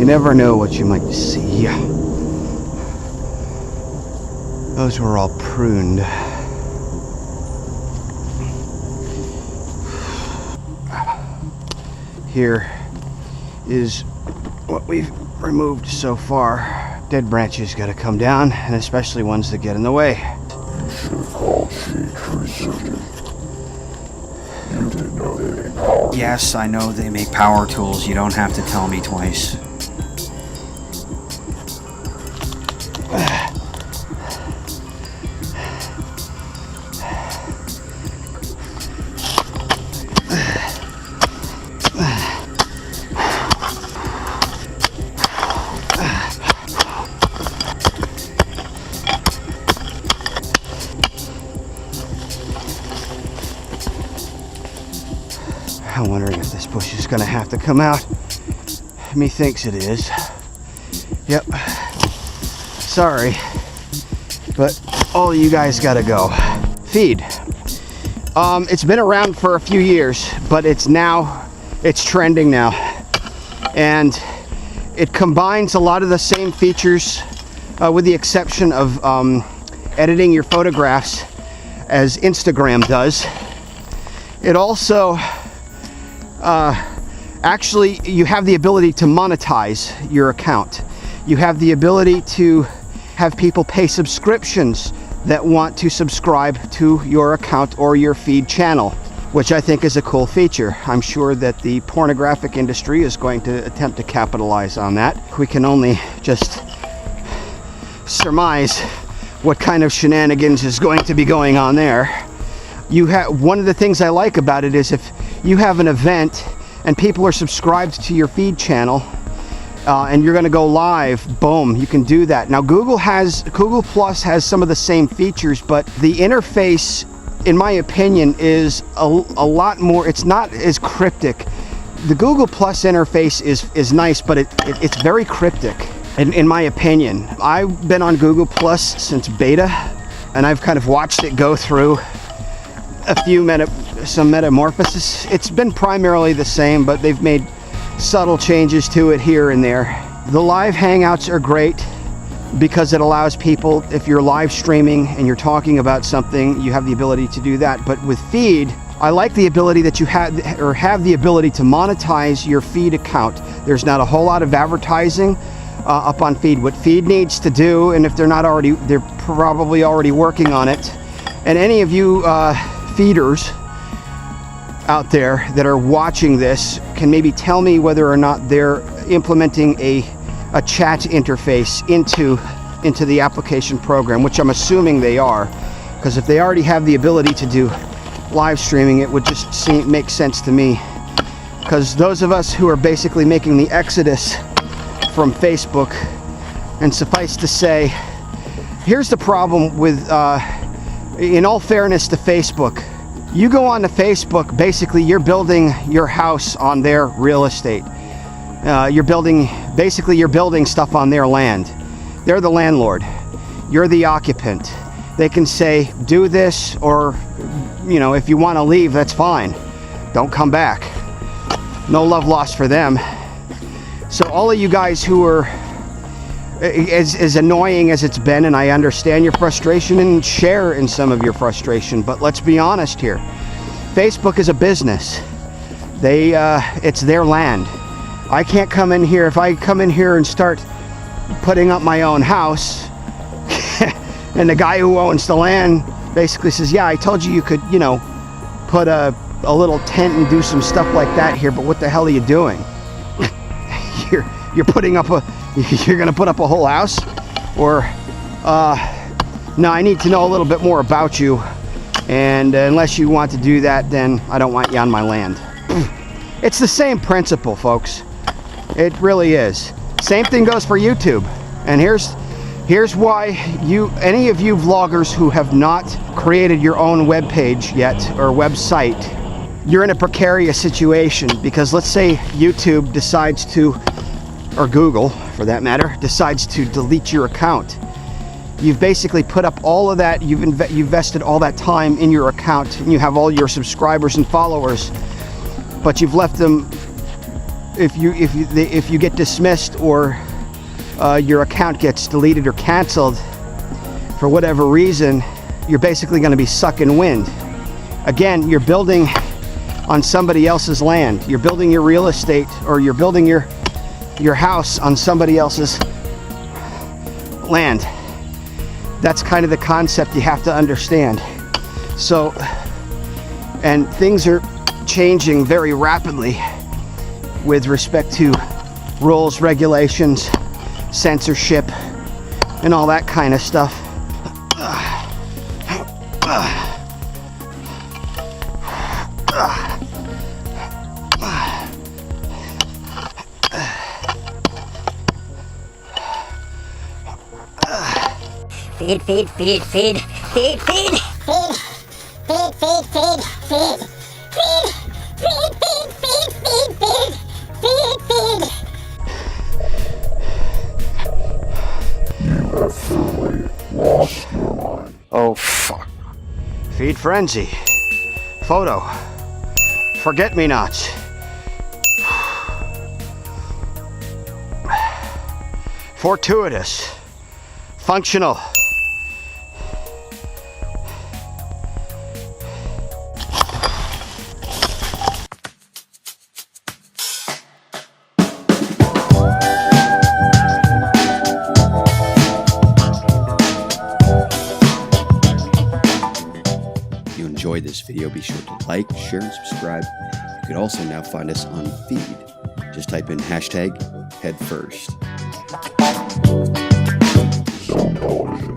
never know what you might see. Those were all pruned. Here is what we've removed so far. Dead branches gotta come down, and especially ones that get in the way. You should have called tree surgeon. You didn't know they made power. Yes, I know they make power tools. You don't have to tell me twice. I'm wondering if this bush is gonna have to come out. Methinks it is. Yep. Sorry, but all you guys gotta go. Feed. It's been around for a few years, but it's trending now. And it combines a lot of the same features, with the exception of editing your photographs as Instagram does. It also actually, you have the ability to monetize your account. You have the ability to have people pay subscriptions that want to subscribe to your account or your feed channel, which I think is a cool feature. I'm sure that the pornographic industry is going to attempt to capitalize on that. We can only just surmise what kind of shenanigans is going to be going on there. One of the things I like about it is if you have an event and people are subscribed to your feed channel and you're going to go live, boom, you can do that. Now Google Plus has some of the same features, but the interface, in my opinion, is a lot more, it's not as cryptic. The Google Plus interface is nice, but it's very cryptic in my opinion. I've been on Google Plus since beta, and I've kind of watched it go through some metamorphosis. It's been primarily the same, but they've made subtle changes to it here and there. The live hangouts are great because it allows people, if you're live streaming and you're talking about something, you have the ability to do that. But with feed, I like the ability that you have the ability to monetize your feed account. There's not a whole lot of advertising up on feed. What feed needs to do, and if they're not already, they're probably already working on it. And any of you feeders out there that are watching this can maybe tell me whether or not they're implementing a chat interface into the application program, which I'm assuming they are, because if they already have the ability to do live streaming, it would just make sense to me. Because those of us who are basically making the exodus from Facebook, and suffice to say, here's the problem with in all fairness to Facebook, you go on to Facebook, basically you're building your house on their real estate. You're building stuff on their land. They're the landlord. You're the occupant. They can say, do this, or, you know, if you want to leave, that's fine. Don't come back. No love lost for them. So all of you guys who are, as annoying as it's been, and I understand your frustration and share in some of your frustration, but let's be honest here. Facebook is a business. It's their land. I can't come in here. If I come in here and start putting up my own house, and the guy who owns the land basically says, yeah, I told you you could, you know, put a little tent and do some stuff like that here, but what the hell are you doing? You're putting up you're gonna put up a whole house? Or no, I need to know a little bit more about you, and unless you want to do that, then I don't want you on my land. It's the same principle, folks. It really is. Same thing goes for YouTube. And here's why any of you vloggers who have not created your own web page yet, or website, you're in a precarious situation, because let's say YouTube decides to, or Google for that matter, decides to delete your account. You've basically put up all of that, you've invested all that time in your account, and you have all your subscribers and followers, but you've left them if you get dismissed or your account gets deleted or canceled for whatever reason, you're basically going to be sucking wind. Again, you're building on somebody else's land. You're building your real estate, or you're building your house on somebody else's land. That's kind of the concept you have to understand. So, and things are changing very rapidly with respect to rules, regulations, censorship, and all that kind of stuff. Feed, feed, feed, feed, feed, feed, feed, feed, feed, feed, feed, feed, feed, feed, feed, feed, feed, feed. You have thoroughly lost your mind. Oh, fuck. Feed frenzy. Photo. Forget-me-nots. Fortuitous. Functional. If you enjoyed this video, be sure to like, share, and subscribe. You can also now find us on Feed. Just type in #headfirst. Some television.